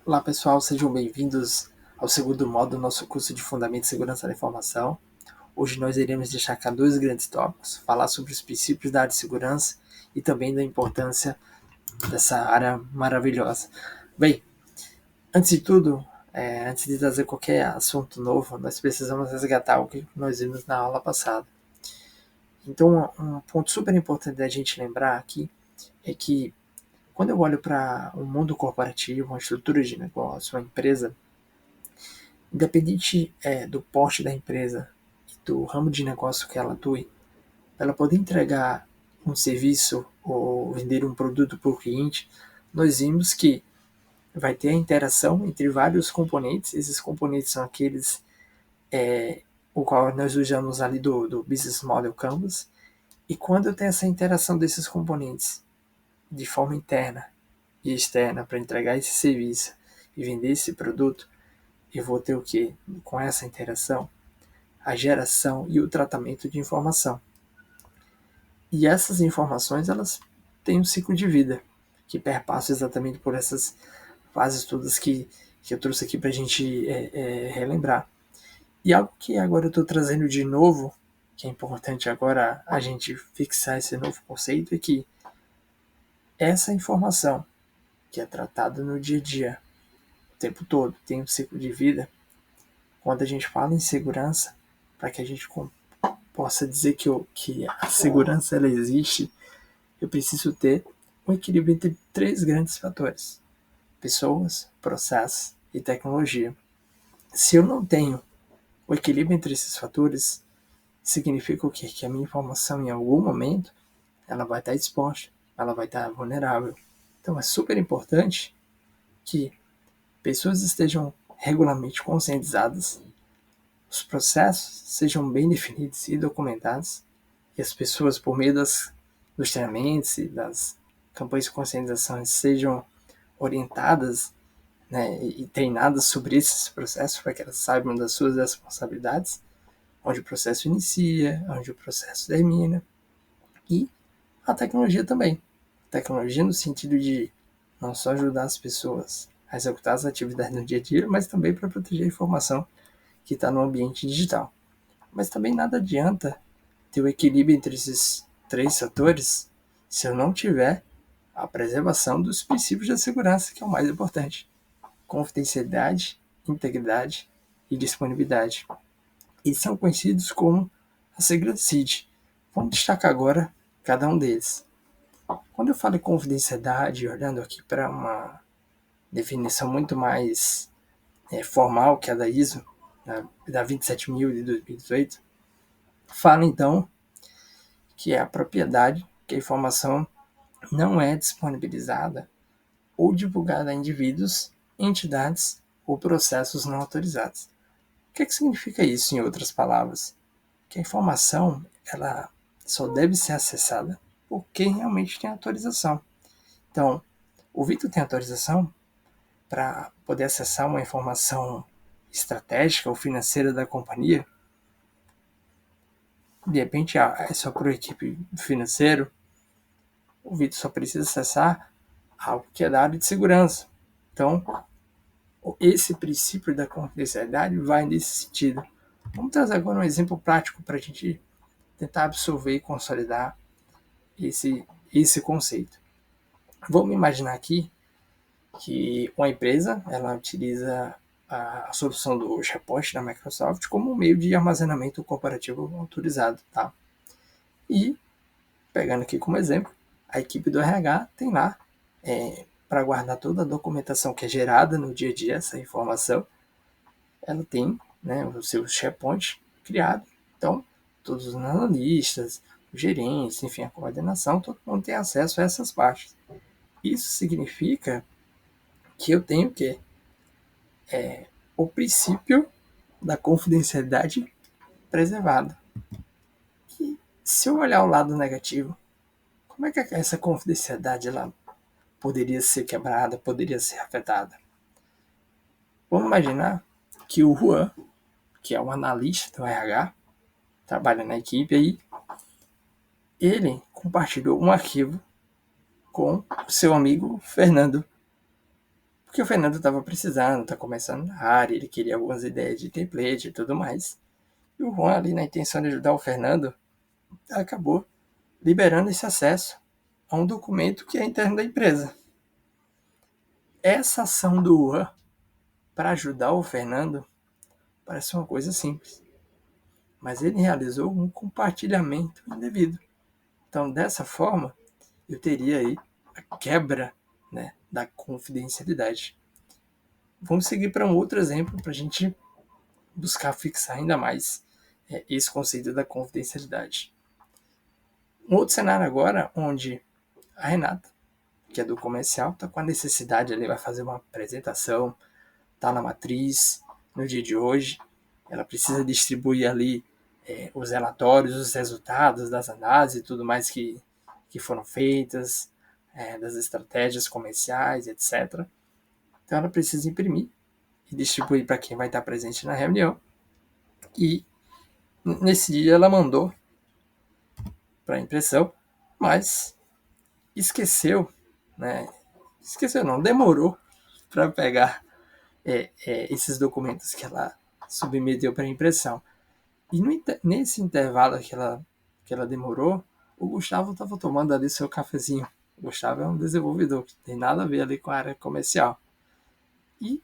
Olá pessoal, sejam bem-vindos ao segundo módulo do nosso curso de Fundamentos de Segurança da Informação. Hoje nós iremos destacar dois grandes tópicos, falar sobre os princípios da área de segurança e também da importância dessa área maravilhosa. Bem, antes de tudo, antes de trazer qualquer assunto novo, nós precisamos resgatar o que nós vimos na aula passada. Então, um ponto super importante da gente lembrar aqui é que quando eu olho para um mundo corporativo, uma estrutura de negócio, uma empresa, independente do porte da empresa e do ramo de negócio que ela atue, ela poder entregar um serviço ou vender um produto para o cliente, nós vimos que vai ter a interação entre vários componentes. Esses componentes são aqueles o qual nós usamos ali do Business Model Canvas. E quando eu tenho essa interação desses componentes de forma interna e externa para entregar esse serviço e vender esse produto, eu vou ter o que? Com essa interação, a geração e o tratamento de informação. E essas informações, elas têm um ciclo de vida, que perpassa exatamente por essas fases todas que eu trouxe aqui para a gente relembrar. E algo que agora eu estou trazendo de novo, que é importante agora a gente fixar esse novo conceito, é que essa informação que é tratada no dia a dia, o tempo todo, tem um ciclo de vida. Quando a gente fala em segurança, para que a gente possa dizer que a segurança ela existe, eu preciso ter um equilíbrio entre três grandes fatores: pessoas, processos e tecnologia. Se eu não tenho o equilíbrio entre esses fatores, significa o quê? Que a minha informação em algum momento ela vai estar exposta, ela vai estar vulnerável. Então é super importante que pessoas estejam regularmente conscientizadas, os processos sejam bem definidos e documentados, e as pessoas, por meio dos treinamentos e das campanhas de conscientização, sejam orientadas, né, e treinadas sobre esses processos para que elas saibam das suas responsabilidades, onde o processo inicia, onde o processo termina, e a tecnologia também. A tecnologia no sentido de não só ajudar as pessoas a executar as atividades no dia a dia, mas também para proteger a informação que está no ambiente digital. Mas também nada adianta ter o equilíbrio entre esses três fatores se eu não tiver a preservação dos princípios da segurança, que é o mais importante: confidencialidade, integridade e disponibilidade. Eles são conhecidos como a Segurança CID. Vamos destacar agora cada um deles. Quando eu falo em confidencialidade, olhando aqui para uma definição muito mais formal, que é a da ISO, da 27000 de 2018, fala então que é a propriedade que a informação não é disponibilizada ou divulgada a indivíduos, entidades ou processos não autorizados. O que significa isso, em outras palavras? Que a informação ela só deve ser acessada por quem realmente tem autorização. Então, o Vitor tem autorização para poder acessar uma informação estratégica ou financeira da companhia. De repente, é só para a equipe financeira. O Vitor só precisa acessar algo que é da área de segurança. Então, esse princípio da confidencialidade vai nesse sentido. Vamos trazer agora um exemplo prático para a gente tentar absorver e consolidar esse conceito. Vamos imaginar aqui que uma empresa ela utiliza a solução do SharePoint da Microsoft como um meio de armazenamento corporativo autorizado, tá? E, pegando aqui como exemplo, a equipe do RH tem lá, para guardar toda a documentação que é gerada no dia a dia, essa informação, ela tem, né, o seu SharePoint criado. Então, todos os analistas, os gerentes, enfim, a coordenação, todo mundo tem acesso a essas partes. Isso significa que eu tenho que o princípio da confidencialidade preservada. E se eu olhar o lado negativo, como é que essa confidencialidade ela poderia ser quebrada, poderia ser afetada? Vamos imaginar que o Juan, que é um analista do RH, trabalha na equipe aí, ele compartilhou um arquivo com o seu amigo Fernando. porque o Fernando estava precisando, está começando na área, ele queria algumas ideias de template e tudo mais. E o Juan, ali na intenção de ajudar o Fernando, acabou liberando esse acesso a um documento que é interno da empresa. Essa ação do Juan para ajudar o Fernando parece uma coisa simples, mas ele realizou um compartilhamento indevido. Então, dessa forma, eu teria aí a quebra, né, da confidencialidade. Vamos seguir para um outro exemplo para a gente buscar fixar ainda mais esse conceito da confidencialidade. Um outro cenário agora, onde a Renata, que é do comercial, está com a necessidade, ele vai fazer uma apresentação, está na matriz no dia de hoje, ela precisa distribuir ali os relatórios, os resultados das análises e tudo mais que foram feitas, das estratégias comerciais, etc. Então ela precisa imprimir e distribuir para quem vai estar presente na reunião. E nesse dia ela mandou para impressão, mas esqueceu, né? Esqueceu não, demorou para pegar esses documentos que ela submeteu para impressão. E nesse intervalo que ela demorou, o Gustavo estava tomando ali seu cafezinho. O Gustavo é um desenvolvedor, que tem nada a ver ali com a área comercial. E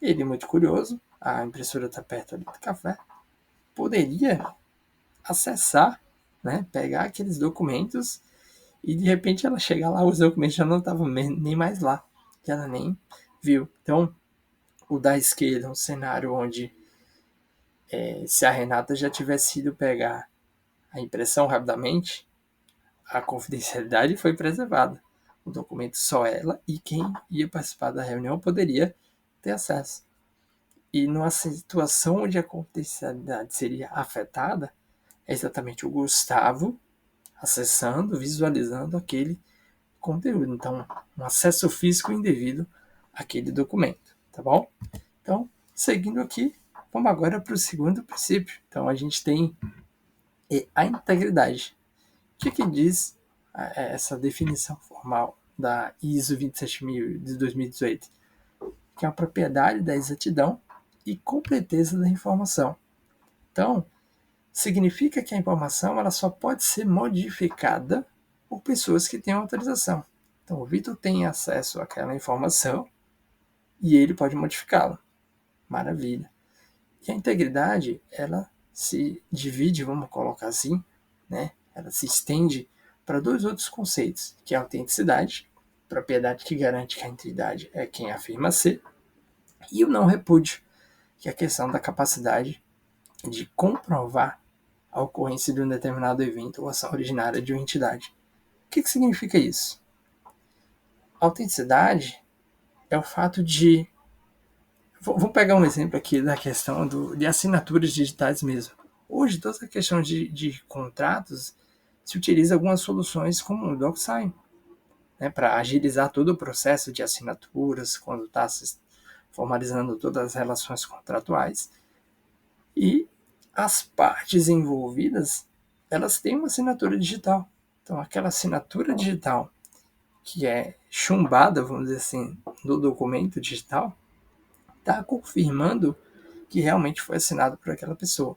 ele, muito curioso, a impressora está perto ali do café, poderia acessar, né, pegar aqueles documentos e de repente ela chega lá, os documentos já não estavam nem mais lá, que ela nem viu. Então, o da esquerda, um cenário onde se a Renata já tivesse ido pegar a impressão rapidamente, a confidencialidade foi preservada. O documento só ela e quem ia participar da reunião poderia ter acesso. E numa situação onde a confidencialidade seria afetada, é exatamente o Gustavo acessando, visualizando aquele conteúdo. Então, um acesso físico indevido àquele documento, tá bom? Então, seguindo aqui, vamos agora para o segundo princípio. Então, a gente tem a integridade. O que diz essa definição formal da ISO 27000 de 2018? Que é a propriedade da exatidão e completeza da informação. Então, significa que a informação ela só pode ser modificada por pessoas que têm autorização. Então, o Vitor tem acesso àquela informação e ele pode modificá-la. Maravilha. E a integridade, ela se divide, vamos colocar assim, né? Ela se estende para dois outros conceitos, que é a autenticidade, propriedade que garante que a entidade é quem afirma ser, e o não repúdio, que é a questão da capacidade de comprovar a ocorrência de um determinado evento ou ação originária de uma entidade. O que significa isso? A autenticidade é o fato de... Vou pegar um exemplo aqui da questão de assinaturas digitais mesmo. Hoje, toda a questão de contratos se utiliza algumas soluções como o DocSign, né, para agilizar todo o processo de assinaturas, quando está formalizando todas as relações contratuais. E as partes envolvidas, elas têm uma assinatura digital. Então, aquela assinatura digital que é chumbada, vamos dizer assim, no documento digital, está confirmando que realmente foi assinado por aquela pessoa.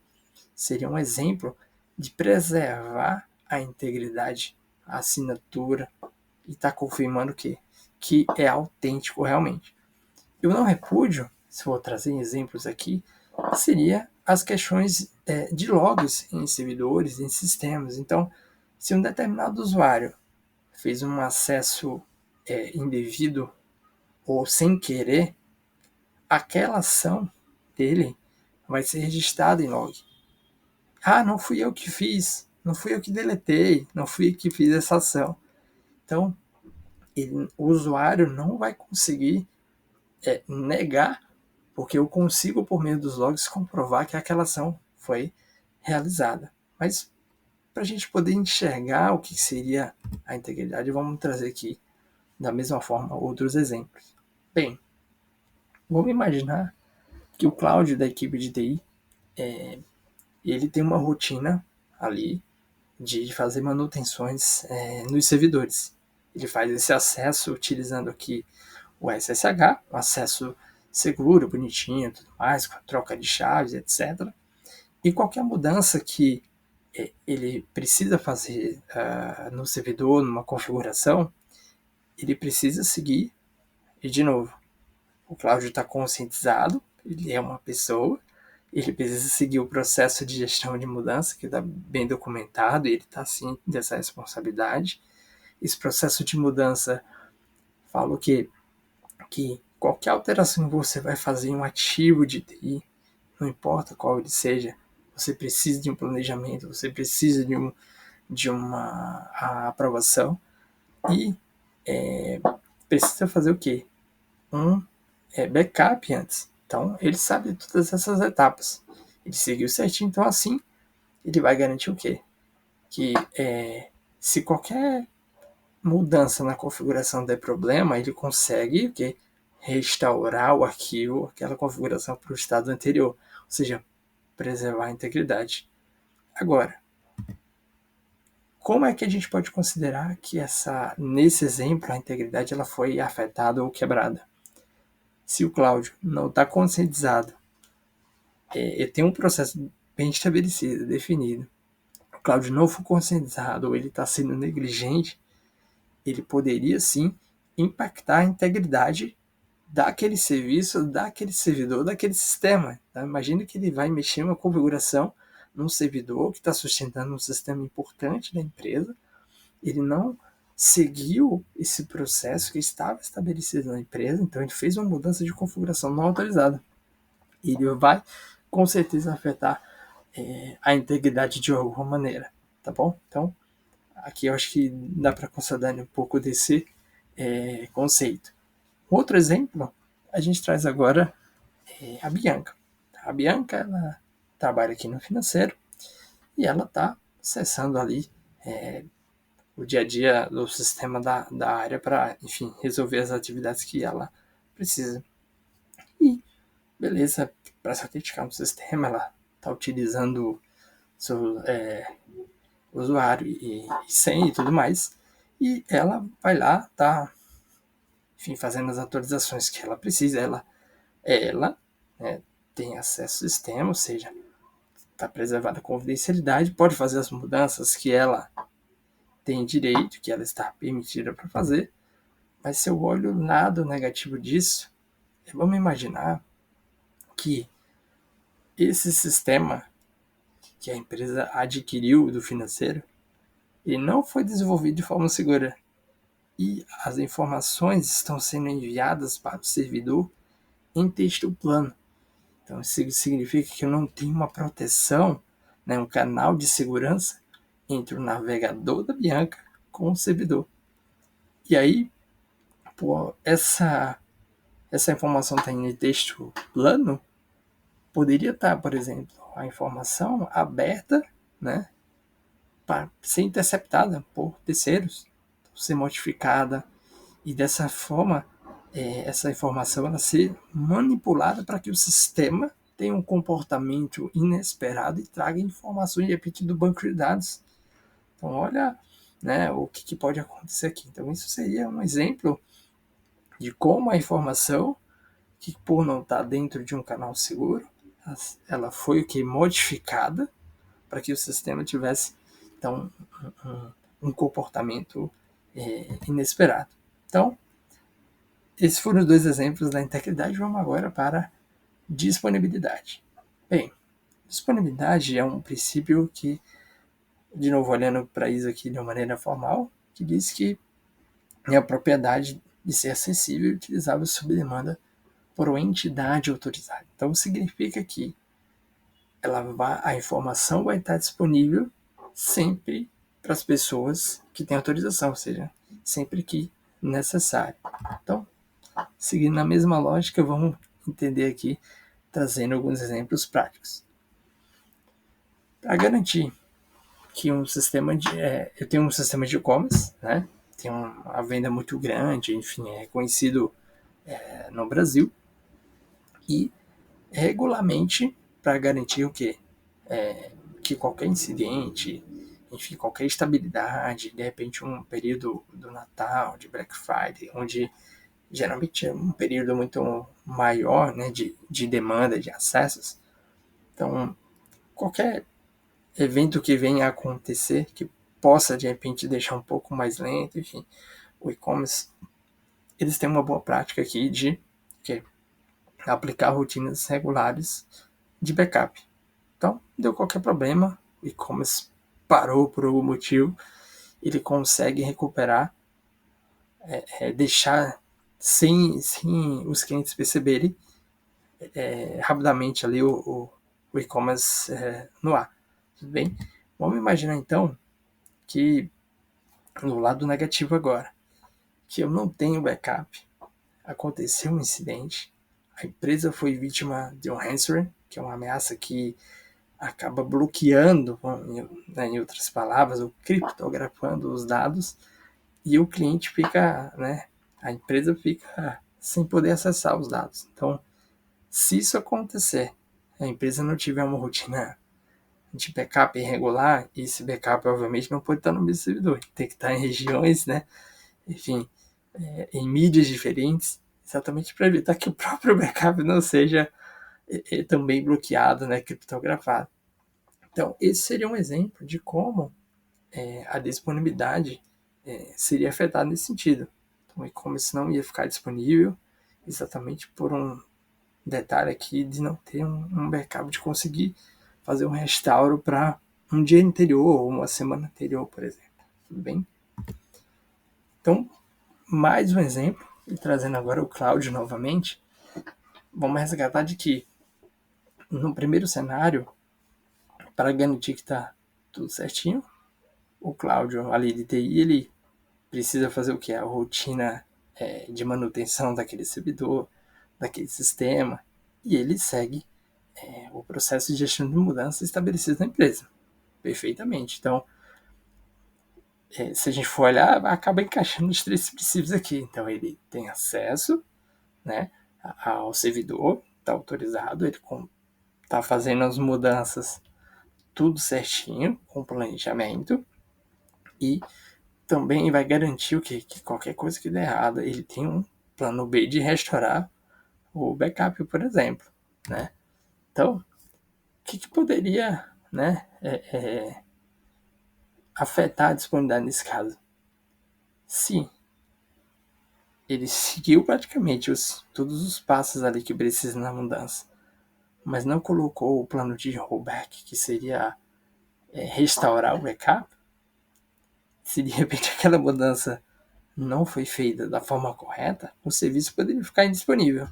Seria um exemplo de preservar a integridade, a assinatura, e está confirmando que é autêntico realmente. Eu não repúdio, se for trazer exemplos aqui, seria as questões de logs em servidores, em sistemas. Então, se um determinado usuário fez um acesso indevido ou sem querer, aquela ação dele vai ser registrada em log. Ah, não fui eu que fiz, não fui eu que deletei, não fui eu que fiz essa ação. Então, o usuário não vai conseguir negar, porque eu consigo, por meio dos logs, comprovar que aquela ação foi realizada. Mas, para a gente poder enxergar o que seria a integridade, vamos trazer aqui, da mesma forma, outros exemplos. Bem, vamos imaginar que o Cláudio da equipe de TI, ele tem uma rotina ali de fazer manutenções nos servidores. Ele faz esse acesso utilizando aqui o SSH, um acesso seguro, bonitinho, tudo mais, com a troca de chaves, etc. E qualquer mudança que ele precisa fazer no servidor, numa configuração, ele precisa seguir, e de novo, o Cláudio está conscientizado, ele é uma pessoa, ele precisa seguir o processo de gestão de mudança, que está bem documentado, e ele está ciente dessa responsabilidade. Esse processo de mudança fala o quê? Que qualquer alteração que você vai fazer em um ativo de TI, não importa qual ele seja, você precisa de um planejamento, você precisa de uma aprovação e precisa fazer o quê? Um backup antes. Então, ele sabe de todas essas etapas. Ele seguiu certinho, então assim, ele vai garantir o quê? Que se qualquer mudança na configuração der problema, ele consegue o quê? Restaurar o arquivo, aquela configuração para o estado anterior. Ou seja, preservar a integridade. Agora, como é que a gente pode considerar que nesse exemplo, a integridade ela foi afetada ou quebrada? Se o Cláudio não está conscientizado, ele tem um processo bem estabelecido, definido, o Cláudio não for conscientizado ou ele está sendo negligente, ele poderia sim impactar a integridade daquele serviço, daquele servidor, daquele sistema. Tá? Imagina que ele vai mexer uma configuração num servidor que está sustentando um sistema importante da empresa, ele não seguiu esse processo que estava estabelecido na empresa, então ele fez uma mudança de configuração não autorizada. Ele vai, com certeza, afetar a integridade de alguma maneira, tá bom? Então, aqui eu acho que dá para considerar um pouco desse conceito. Outro exemplo, a gente traz agora a Bianca. A Bianca, ela trabalha aqui no financeiro e ela está acessando ali o dia a dia do sistema da área para, enfim, resolver as atividades que ela precisa. E, beleza, para se autenticar no sistema, ela está utilizando seu usuário e senha e tudo mais. E ela vai lá, tá, enfim, fazendo as atualizações que ela precisa. Ela tem acesso ao sistema, ou seja, está preservada a confidencialidade, pode fazer as mudanças que ela tem direito, que ela está permitida para fazer. Mas se eu olho o lado negativo disso, vamos imaginar que esse sistema que a empresa adquiriu do financeiro, ele não foi desenvolvido de forma segura. E as informações estão sendo enviadas para o servidor em texto plano. Então, isso significa que eu não tenho uma proteção, né, um canal de segurança entre o navegador da Bianca com o servidor. E aí, essa informação está em texto plano, poderia estar, por exemplo, a informação aberta, né, para ser interceptada por terceiros, ser modificada, e dessa forma essa informação ela ser manipulada para que o sistema tenha um comportamento inesperado e traga informações de repente do banco de dados. Então olha, né, o que pode acontecer aqui. Então isso seria um exemplo de como a informação, que por não estar dentro de um canal seguro, ela foi o que modificada para que o sistema tivesse então um comportamento inesperado. Então, esses foram os dois exemplos da integridade. Vamos agora para disponibilidade. Bem, disponibilidade é um princípio que, de novo olhando para isso aqui de uma maneira formal, que diz que é a propriedade de ser acessível e utilizável sob demanda por uma entidade autorizada. Então significa que a informação vai estar disponível sempre para as pessoas que têm autorização, ou seja, sempre que necessário. Então, seguindo na mesma lógica, vamos entender aqui, trazendo alguns exemplos práticos. Para garantir que um sistema eu tenho um sistema de e-commerce, né? Tem uma venda muito grande, enfim, é reconhecido no Brasil, e regularmente, para garantir o quê? Que qualquer incidente, enfim, qualquer estabilidade, de repente um período do Natal, de Black Friday, onde geralmente é um período muito maior, né, de demanda, de acessos. Então, qualquer evento que venha a acontecer, que possa, de repente, deixar um pouco mais lento, enfim, o e-commerce, eles têm uma boa prática aqui de que, aplicar rotinas regulares de backup. Então, deu qualquer problema, o e-commerce parou por algum motivo, ele consegue recuperar, deixar sem os clientes perceberem rapidamente ali o e-commerce no ar. Tudo bem? Vamos imaginar então que no lado negativo agora, que eu não tenho backup, aconteceu um incidente, a empresa foi vítima de um ransomware, que é uma ameaça que acaba bloqueando, em outras palavras, ou criptografando os dados, e o cliente fica, né, a empresa fica sem poder acessar os dados. Então, se isso acontecer, a empresa não tiver uma rotina de backup irregular, e esse backup obviamente não pode estar no mesmo servidor, tem que estar em regiões, né, enfim, em mídias diferentes, exatamente para evitar que o próprio backup não seja também bloqueado, né, criptografado. Então, esse seria um exemplo de como a disponibilidade seria afetada nesse sentido. Então, o e-commerce não ia ficar disponível exatamente por um detalhe aqui de não ter um backup, de conseguir fazer um restauro para um dia anterior ou uma semana anterior, por exemplo. Tudo bem? Então, mais um exemplo, e trazendo agora o cloud novamente, vamos resgatar de que no primeiro cenário, para garantir que está tudo certinho, o Cláudio ali de TI, ele precisa fazer o que? A rotina de manutenção daquele servidor, daquele sistema, e ele segue o processo de gestão de mudança estabelecido na empresa, perfeitamente. Então, se a gente for olhar, acaba encaixando os três princípios aqui. Então, ele tem acesso, né, ao servidor, está autorizado, ele está fazendo as mudanças tudo certinho, com planejamento, e também vai garantir o quê? Que qualquer coisa que der errado, ele tem um plano B de restaurar o backup, por exemplo, né? Então, o que poderia, né, afetar a disponibilidade nesse caso? Se ele seguiu praticamente todos os passos ali que precisa na mudança, mas não colocou o plano de rollback, que seria restaurar o backup, se de repente aquela mudança não foi feita da forma correta, o serviço poderia ficar indisponível.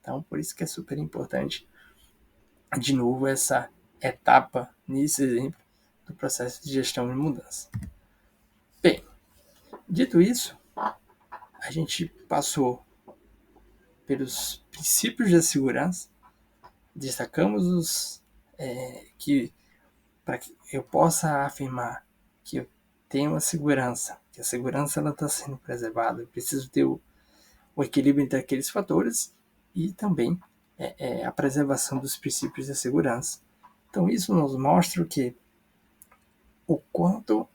Então, por isso que é super importante, de novo, essa etapa, nesse exemplo, do processo de gestão de mudança. Bem, dito isso, a gente passou pelos princípios da segurança, destacamos os que, para que eu possa afirmar que eu tenho uma segurança, que a segurança está sendo preservada, eu preciso ter o equilíbrio entre aqueles fatores e também a preservação dos princípios da segurança. Então, isso nos mostra que o quanto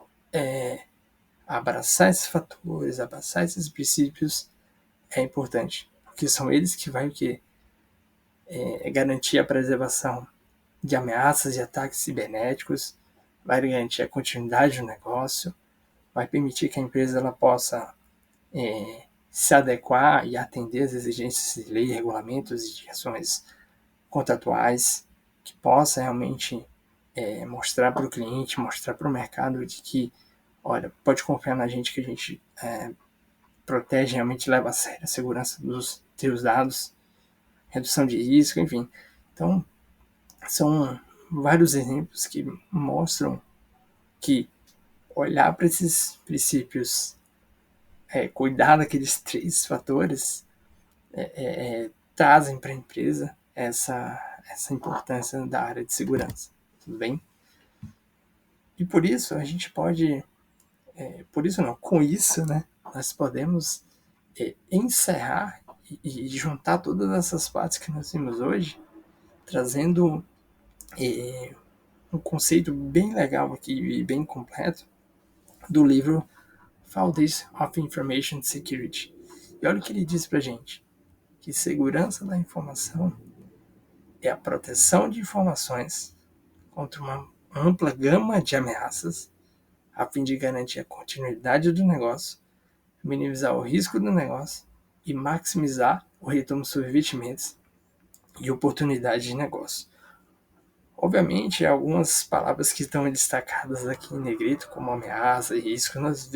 abraçar esses fatores, abraçar esses princípios é importante, porque são eles que vão garantir a preservação de ameaças e ataques cibernéticos, vai garantir a continuidade do negócio, vai permitir que a empresa ela possa se adequar e atender às exigências de lei, regulamentos e de ações contratuais, que possa realmente mostrar para o cliente, mostrar para o mercado de que, olha, pode confiar na gente que a gente protege, realmente leva a sério a segurança dos teus dados, redução de risco, enfim. Então, são vários exemplos que mostram que olhar para esses princípios, cuidar daqueles três fatores, trazem para a empresa essa importância da área de segurança. Tudo bem? E por isso a gente pode, por isso não, com isso, né, nós podemos encerrar e juntar todas essas partes que nós vimos hoje, trazendo um conceito bem legal aqui e bem completo do livro Foundations of Information Security. E olha o que ele diz para a gente, que segurança da informação é a proteção de informações contra uma ampla gama de ameaças, a fim de garantir a continuidade do negócio, minimizar o risco do negócio e maximizar o retorno sobre investimentos e oportunidades de negócio. Obviamente, algumas palavras que estão destacadas aqui em negrito, como ameaça e risco, nós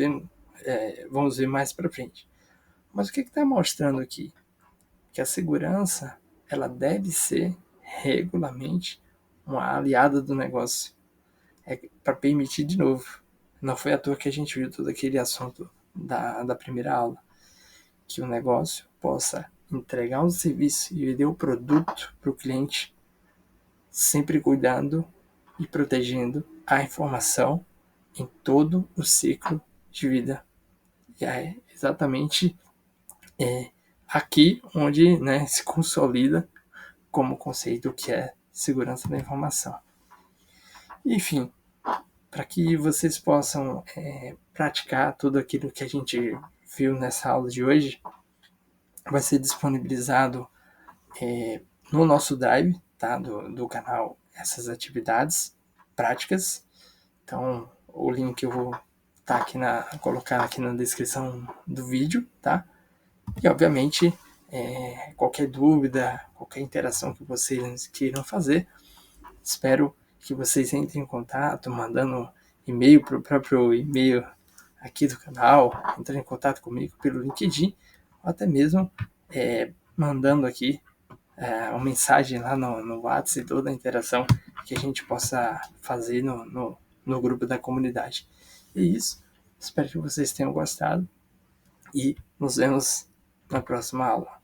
vamos ver mais para frente. Mas o que está mostrando aqui? Que a segurança ela deve ser regularmente uma aliada do negócio. É para permitir de novo. Não foi à toa que a gente viu todo aquele assunto da primeira aula. Que o negócio possa entregar um serviço e vender o produto para o cliente, sempre cuidando e protegendo a informação em todo o ciclo de vida. E é exatamente aqui onde, né, se consolida como conceito que é segurança da informação. Enfim, para que vocês possam praticar tudo aquilo que a gente viu nessa aula de hoje, vai ser disponibilizado no nosso Drive, tá, do canal, essas atividades práticas. Então, o link eu vou colocar aqui na descrição do vídeo, tá? E, obviamente, qualquer dúvida, qualquer interação que vocês queiram fazer, espero que vocês entrem em contato, mandando e-mail para o próprio e-mail aqui do canal, entrando em contato comigo pelo LinkedIn, ou até mesmo mandando aqui uma mensagem lá no WhatsApp e toda a interação que a gente possa fazer no grupo da comunidade. E isso, espero que vocês tenham gostado e nos vemos na próxima aula.